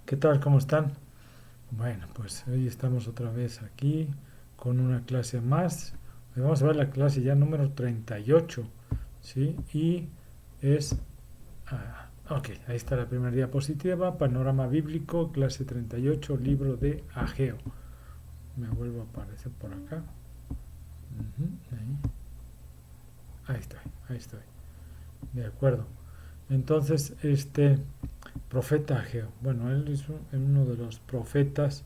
¿Qué tal? ¿Cómo están? Bueno, pues hoy estamos otra vez aquí con una clase más. Hoy vamos a ver la clase ya número 38, ¿sí? Y es... ok, ahí está la primera diapositiva, panorama bíblico, clase 38, libro de Ageo. Me vuelvo a aparecer por acá. Ahí estoy, ahí estoy. De acuerdo. Entonces, profeta Ageo. Bueno, él es uno de los profetas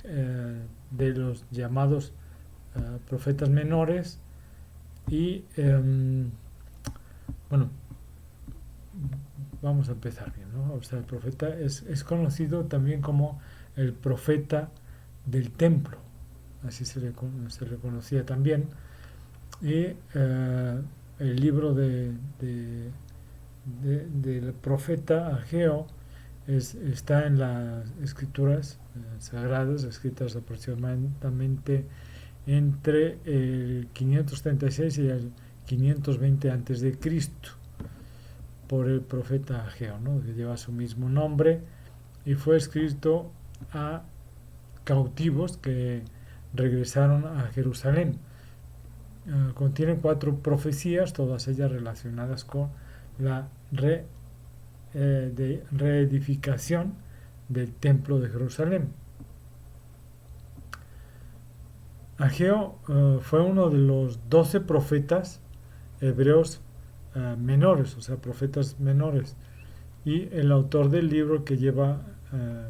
de los llamados profetas menores y bueno, vamos a empezar bien, ¿no? O sea, el profeta es conocido también como el profeta del templo, así se le conocía también, y el libro del profeta Ageo está en las escrituras sagradas, escritas aproximadamente entre el 536 y el 520 antes de Cristo por el profeta Ageo, ¿no? Que lleva su mismo nombre y fue escrito a cautivos que regresaron a Jerusalén. Contiene 4 profecías, todas ellas relacionadas con la reedificación del templo de Jerusalén. Ageo fue uno de los 12 profetas hebreos menores, o sea, profetas menores, y el autor del libro que lleva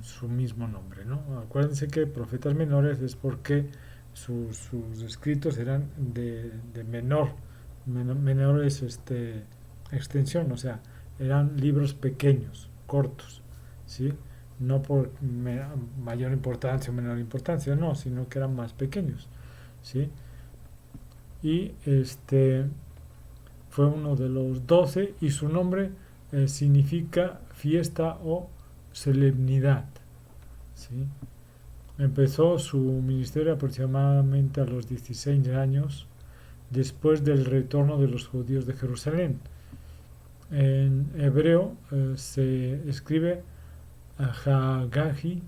su mismo nombre, ¿no? Acuérdense que profetas menores es porque sus escritos eran de menores extensión, o sea, eran libros pequeños, cortos, ¿sí? No por mayor importancia o menor importancia, no, sino que eran más pequeños, ¿sí? Y fue uno de los 12 y su nombre significa fiesta o solemnidad, ¿sí? Empezó su ministerio aproximadamente a los 16 años después del retorno de los judíos de Jerusalén. En hebreo se escribe Hagai,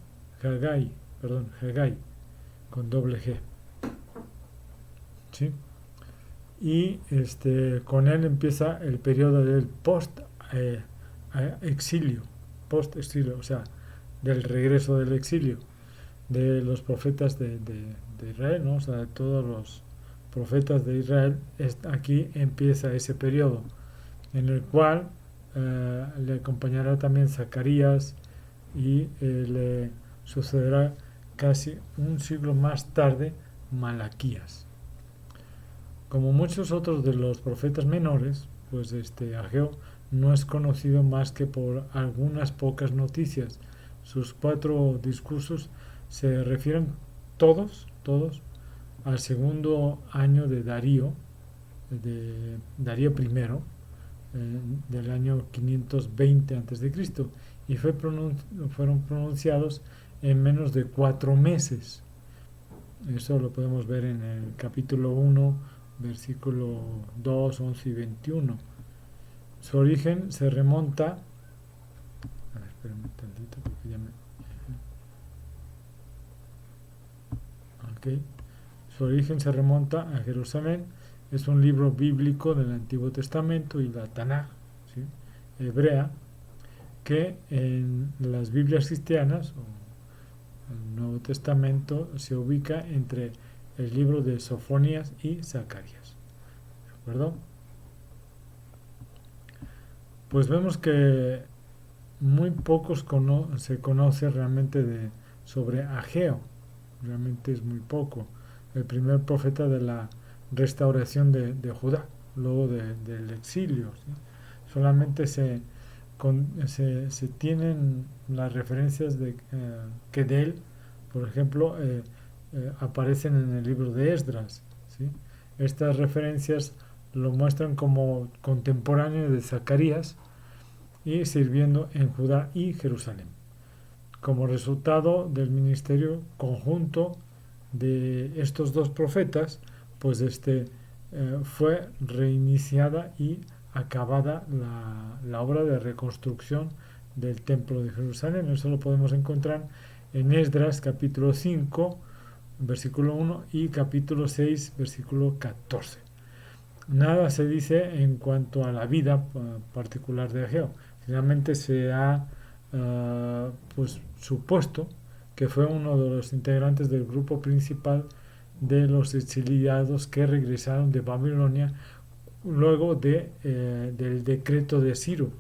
con doble G, ¿sí? Y con él empieza el periodo del exilio, post exilio, o sea, del regreso del exilio de los profetas de Israel, ¿no? O sea, de todos los profetas de Israel. Aquí empieza ese periodo en el cual le acompañará también Zacarías y le sucederá casi un siglo más tarde Malaquías. Como muchos otros de los profetas menores, pues Ageo no es conocido más que por algunas pocas noticias. Sus 4 discursos se refieren todos al segundo año de Darío I, del año 520 a.C., y fueron pronunciados en menos de 4 meses. Eso lo podemos ver en el capítulo 1, versículo 2, 11 y 21. Su origen se remonta... A ver, espérame un tantito porque ya me... Ok. Su origen se remonta a Jerusalén. Es un libro bíblico del Antiguo Testamento y la Tanaj, ¿sí?, hebrea, que en las Biblias cristianas o el Nuevo Testamento se ubica entre el libro de Sofonías y Zacarías. ¿De acuerdo? Pues vemos que muy pocos se conoce realmente sobre Ageo. Realmente es muy poco. El primer profeta de la restauración de Judá, luego del exilio, ¿sí? Solamente se tienen las referencias que de él, por ejemplo, aparecen en el libro de Esdras, ¿sí? Estas referencias lo muestran como contemporáneo de Zacarías y sirviendo en Judá y Jerusalén. Como resultado del ministerio conjunto de estos 2 profetas, pues fue reiniciada y acabada la obra de reconstrucción del templo de Jerusalén. Eso lo podemos encontrar en Esdras capítulo 5, versículo 1 y capítulo 6, versículo 14. Nada se dice en cuanto a la vida particular de Ageo. Finalmente se ha pues supuesto que fue uno de los integrantes del grupo principal de los exiliados que regresaron de Babilonia luego del decreto de Ciro,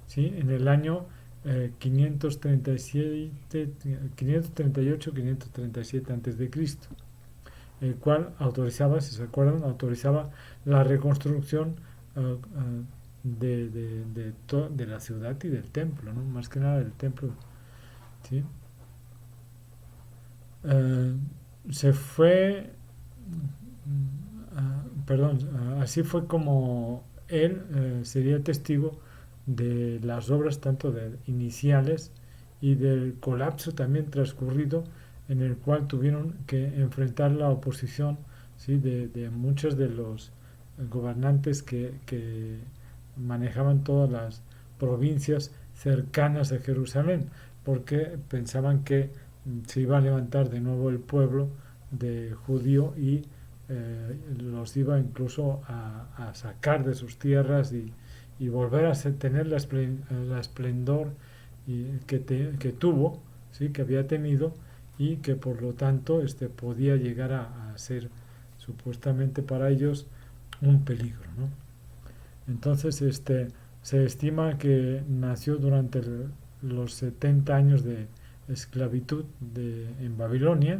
¿sí? En el año 538-537 antes de Cristo, el cual autorizaba, si se acuerdan, autorizaba la reconstrucción de la ciudad y del templo, ¿no? Más que nada del templo, ¿sí? Se fue, así fue como él sería testigo de las obras tanto iniciales y del colapso también transcurrido en el cual tuvieron que enfrentar la oposición, ¿sí? de muchos de los gobernantes que manejaban todas las provincias cercanas a Jerusalén, porque pensaban que se iba a levantar de nuevo el pueblo de judío y los iba incluso a sacar de sus tierras y volver a tener la esplendor que tuvo, ¿sí? Que había tenido, y que por lo tanto podía llegar a ser supuestamente para ellos un peligro, ¿no? Entonces se estima que nació durante los 70 años de esclavitud en Babilonia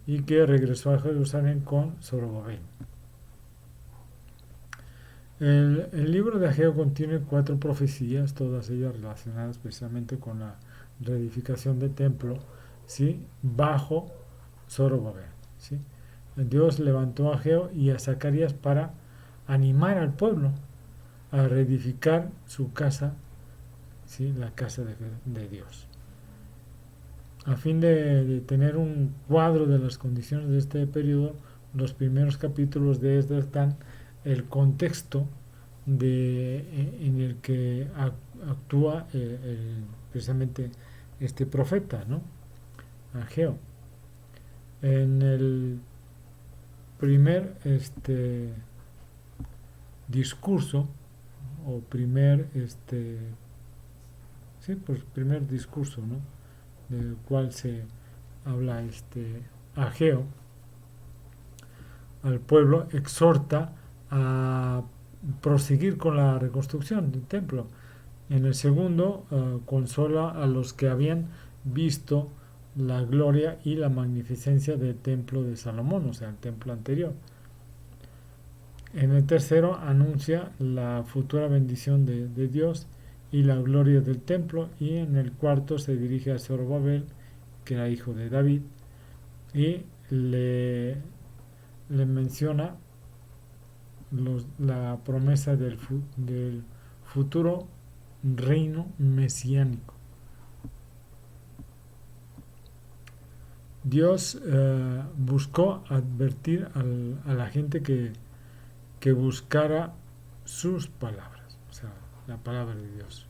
y que regresó a Jerusalén con Zorobabel. El libro de Ageo contiene 4 profecías, todas ellas relacionadas precisamente con la reedificación del templo, ¿sí? Bajo Zorobabel, ¿sí? Dios levantó a Ageo y a Zacarías para animar al pueblo a reedificar su casa, ¿sí? La casa de Dios. A fin de tener un cuadro de las condiciones de este periodo, los primeros capítulos de Esdras dan el contexto en el que actúa precisamente este profeta, ¿no? Ageo. En el primer discurso o primer discurso, ¿no? Del cual se habla Ageo al pueblo, exhorta a proseguir con la reconstrucción del templo. En el segundo, consola a los que habían visto la gloria y la magnificencia del templo de Salomón, o sea, el templo anterior. En el tercero, anuncia la futura bendición de Dios y la gloria del templo, y en el cuarto se dirige a Zorobabel, que era hijo de David, y le menciona la promesa del futuro reino mesiánico. Dios buscó advertir a la gente que buscara sus palabras, o sea, la palabra de Dios.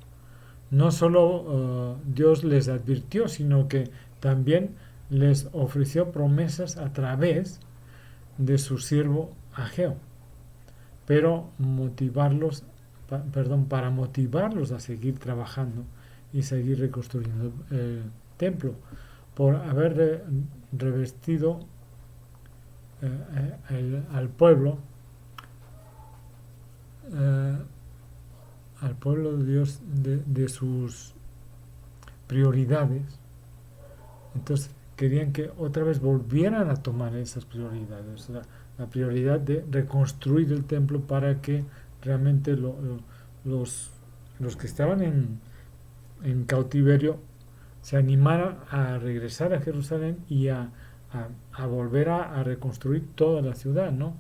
No solo Dios les advirtió, sino que también les ofreció promesas a través de su siervo Ageo, pero para motivarlos a seguir trabajando y seguir reconstruyendo el templo, por haber revestido al pueblo de Dios de sus prioridades. Entonces querían que otra vez volvieran a tomar esas prioridades, la prioridad de reconstruir el templo para que realmente los que estaban en cautiverio se animaran a regresar a Jerusalén y a volver a reconstruir toda la ciudad, ¿no?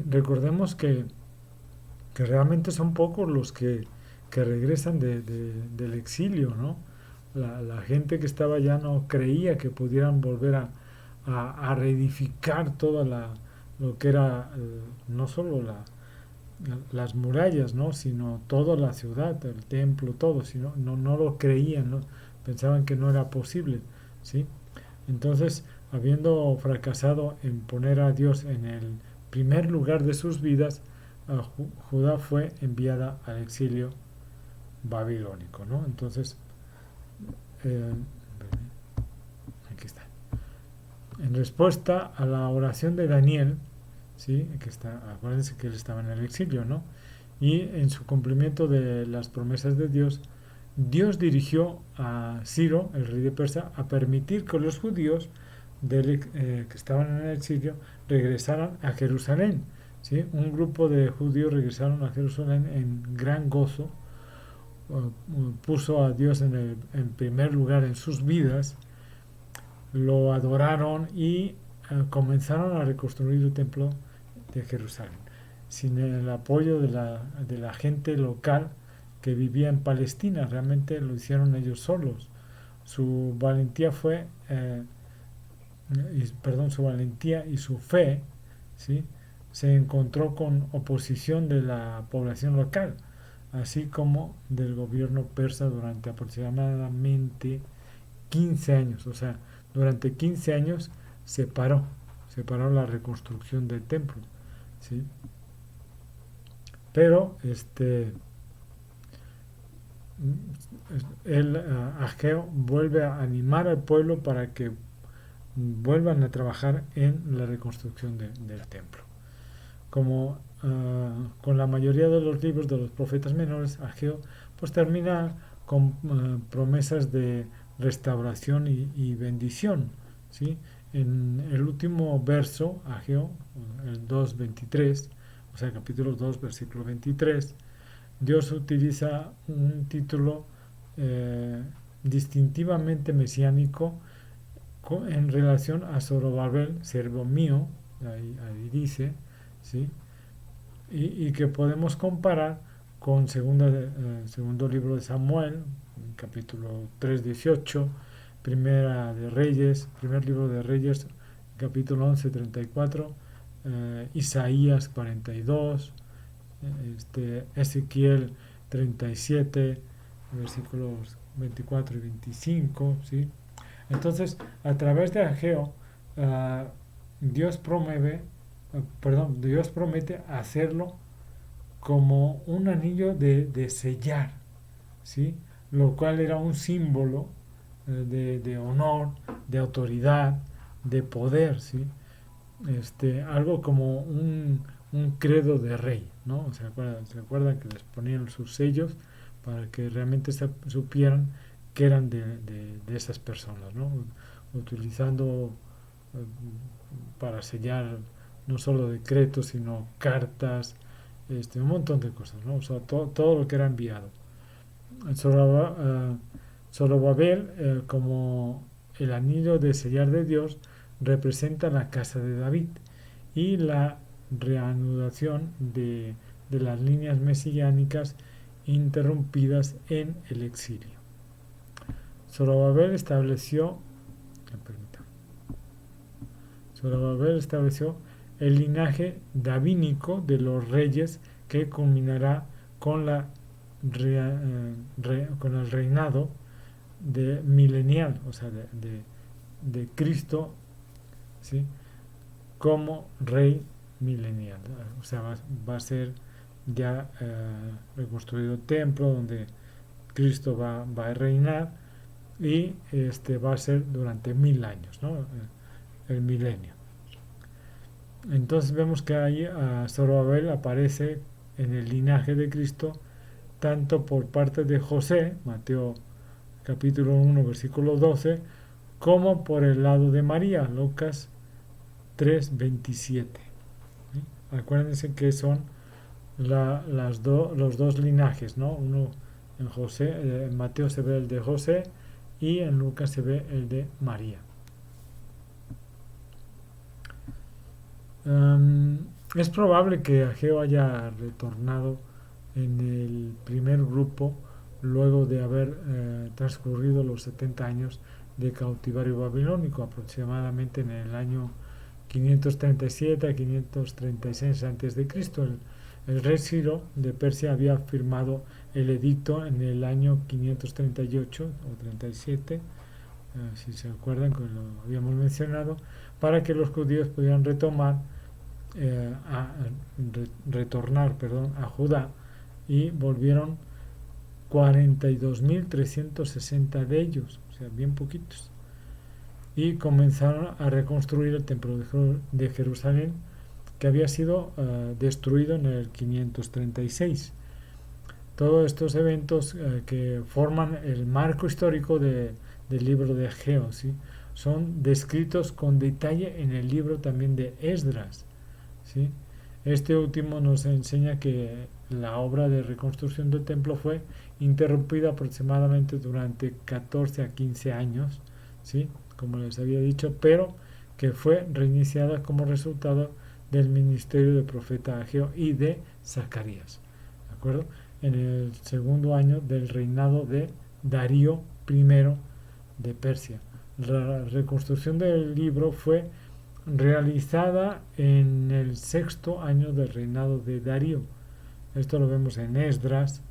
Recordemos que realmente son pocos los que regresan del exilio, ¿no? La gente que estaba allá no creía que pudieran volver a reedificar toda lo que era no solo las murallas, ¿no? Sino toda la ciudad, el templo, todo, sino no lo creían, ¿no? Pensaban que no era posible, ¿sí? Entonces, habiendo fracasado en poner a Dios en el primer lugar de sus vidas, Judá fue enviada al exilio babilónico, ¿no? Entonces, eh, aquí está. En respuesta a la oración de Daniel, ¿sí? Que está, acuérdense que él estaba en el exilio, ¿no? Y en su cumplimiento de las promesas de Dios, Dios dirigió a Ciro, el rey de Persia, a permitir que los judíos que estaban en el exilio regresaran a Jerusalén. ¿Sí? Un grupo de judíos regresaron a Jerusalén en gran gozo, puso a Dios en primer lugar en sus vidas, lo adoraron y comenzaron a reconstruir el templo de Jerusalén. Sin el apoyo de la gente local que vivía en Palestina, realmente lo hicieron ellos solos. Su valentía fue, su valentía y su fe, ¿sí? Se encontró con oposición de la población local, así como del gobierno persa durante aproximadamente 15 años. O sea, durante 15 años se paró la reconstrucción del templo, ¿sí? Pero el Ageo vuelve a animar al pueblo para que vuelvan a trabajar en la reconstrucción del templo. Como con la mayoría de los libros de los profetas menores, Ageo pues termina con promesas de restauración y bendición, ¿sí? En el último verso, Ageo, el 2.23, o sea, capítulo 2, versículo 23, Dios utiliza un título distintivamente mesiánico en relación a Zorobabel, siervo mío, ahí dice, ¿sí? Y que podemos comparar con segundo libro de Samuel, capítulo 3:18, primer libro de Reyes, capítulo 11:34, Isaías 42, Ezequiel 37, versículos 24 y 25, ¿sí? Entonces, a través de Ageo, uh, Dios promueve, Dios promete hacerlo como un anillo de sellar, ¿sí? Lo cual era un símbolo de honor, de autoridad, de poder, ¿sí? Algo como un credo de rey, ¿no? ¿Se acuerdan que les ponían sus sellos para que realmente supieran que eran de esas personas, ¿no? Utilizando para sellar no solo decretos, sino cartas, un montón de cosas, ¿no? O sea, todo lo que era enviado. Zorobabel, como el anillo de sellar de Dios, representa la casa de David y la reanudación de las líneas mesiánicas interrumpidas en el exilio. Zorobabel estableció el linaje davínico de los reyes que culminará con con el reinado milenial, o sea, de Cristo, ¿sí? Como rey milenial. O sea, va a ser ya reconstruido el templo donde Cristo va a reinar y va a ser durante 1000 años, ¿no? El milenio. Entonces vemos que ahí Zorobabel aparece en el linaje de Cristo tanto por parte de José, Mateo capítulo 1 versículo 12, como por el lado de María, Lucas 3:27. Acuérdense que son los dos linajes, ¿no? Uno en José, en Mateo se ve el de José y en Lucas se ve el de María. Es probable que Ageo haya retornado en el primer grupo luego de haber transcurrido los 70 años de cautiverio babilónico, aproximadamente en el año 537 a 536 a.C. El rey Ciro de Persia había firmado el edicto en el año 538 o 37, si se acuerdan que lo habíamos mencionado, para que los judíos pudieran retornar a Judá, y volvieron 42.360 de ellos, o sea, bien poquitos, y comenzaron a reconstruir el templo de Jerusalén, que había sido destruido en el 536. Todos estos eventos que forman el marco histórico del libro de Ageo, ¿sí? Son descritos con detalle en el libro también de Esdras, ¿sí? Este último nos enseña que la obra de reconstrucción del templo fue interrumpida aproximadamente durante 14 a 15 años, ¿sí? Como les había dicho, pero que fue reiniciada como resultado del ministerio del profeta Ageo y de Zacarías, ¿de acuerdo? En el segundo año del reinado de Darío I de Persia. La reconstrucción del libro fue realizada en el sexto año del reinado de Darío. Esto lo vemos en Esdras,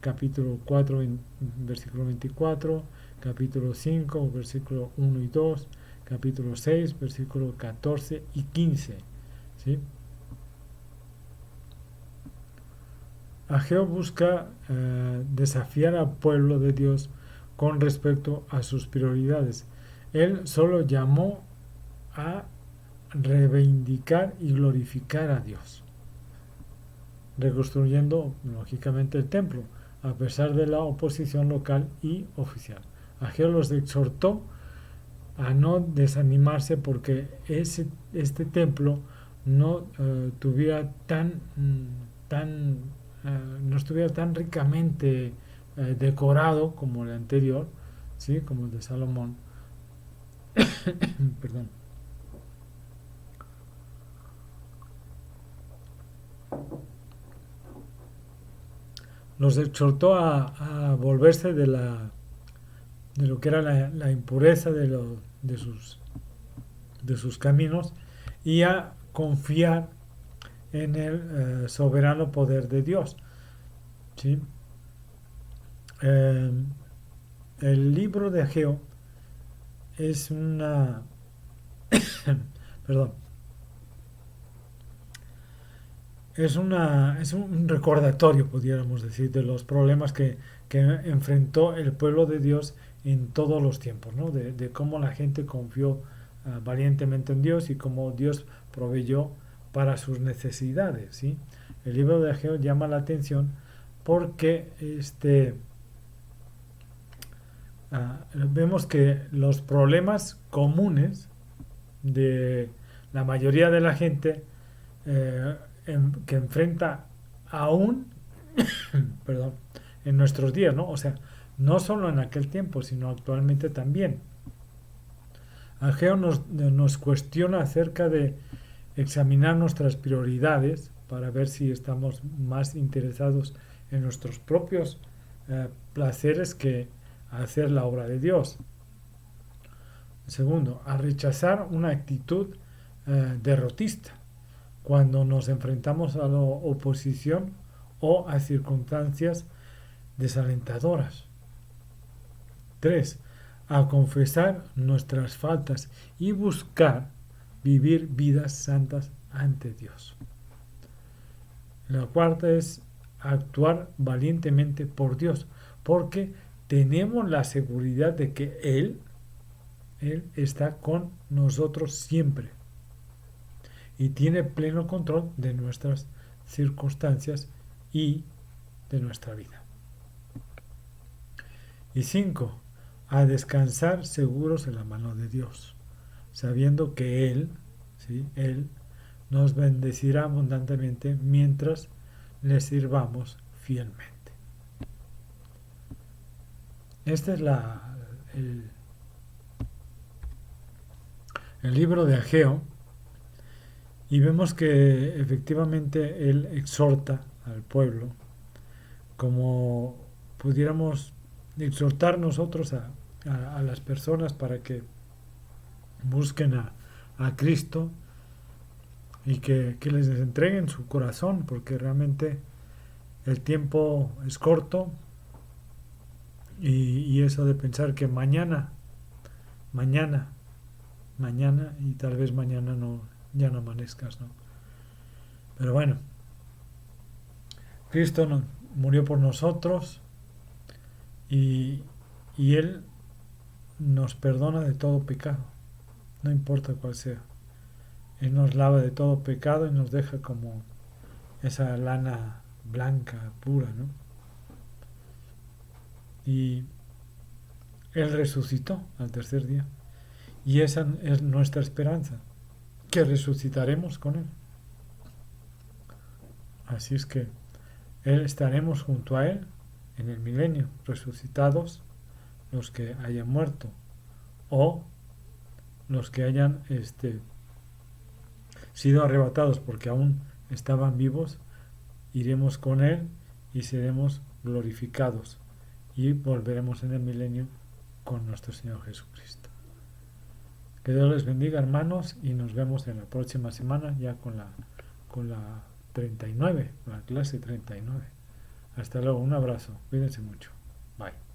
capítulo 4, versículo 24, capítulo 5, versículo 1 y 2, capítulo 6, versículo 14 y 15. ¿Sí? Ageo busca desafiar al pueblo de Dios con respecto a sus prioridades. Él solo llamó a reivindicar y glorificar a Dios, reconstruyendo lógicamente el templo, a pesar de la oposición local y oficial. Ageo los exhortó a no desanimarse porque este templo no tuviera no estuviera tan ricamente decorado como el anterior, ¿sí? Como el de Salomón. Perdón. Los exhortó a volverse de lo que era la impureza de sus caminos, y a confiar en el soberano poder de Dios, ¿sí? Eh, el libro de Ageo es perdón, es un recordatorio, pudiéramos decir, de los problemas que enfrentó el pueblo de Dios en todos los tiempos, ¿no? De cómo la gente confió valientemente en Dios y cómo Dios proveyó para sus necesidades, ¿sí? El libro de Ageo llama la atención porque vemos que los problemas comunes de la mayoría de la gente que enfrenta aún perdón, en nuestros días, ¿no? O sea, no solo en aquel tiempo, sino actualmente también. Ageo nos cuestiona acerca de examinar nuestras prioridades para ver si estamos más interesados en nuestros propios placeres que hacer la obra de Dios. Segundo, a rechazar una actitud derrotista cuando nos enfrentamos a la oposición o a circunstancias desalentadoras. 3. A confesar nuestras faltas y buscar vivir vidas santas ante Dios. La cuarta es actuar valientemente por Dios, porque tenemos la seguridad de que Él está con nosotros siempre y tiene pleno control de nuestras circunstancias y de nuestra vida. Y 5. A descansar seguros en la mano de Dios, sabiendo que Él nos bendecirá abundantemente mientras le sirvamos fielmente. Este es el libro de Ageo, y vemos que efectivamente él exhorta al pueblo, como pudiéramos exhortar nosotros a las personas para que busquen a Cristo y que les entreguen su corazón, porque realmente el tiempo es corto y eso de pensar que mañana, mañana y tal vez mañana no, ya no amanezcas, ¿no? Pero bueno, Cristo murió por nosotros y, y Él nos perdona de todo pecado, no importa cuál sea. Él nos lava de todo pecado y nos deja como esa lana blanca, pura, ¿no? Y Él resucitó al tercer día. Y esa es nuestra esperanza, que resucitaremos con Él. Así es que estaremos junto a Él en el milenio, resucitados los que hayan muerto o los que hayan sido arrebatados porque aún estaban vivos, iremos con Él y seremos glorificados y volveremos en el milenio con nuestro Señor Jesucristo. Que Dios les bendiga, hermanos, y nos vemos en la próxima semana ya con la 39, la clase 39. Hasta luego, un abrazo, cuídense mucho, bye.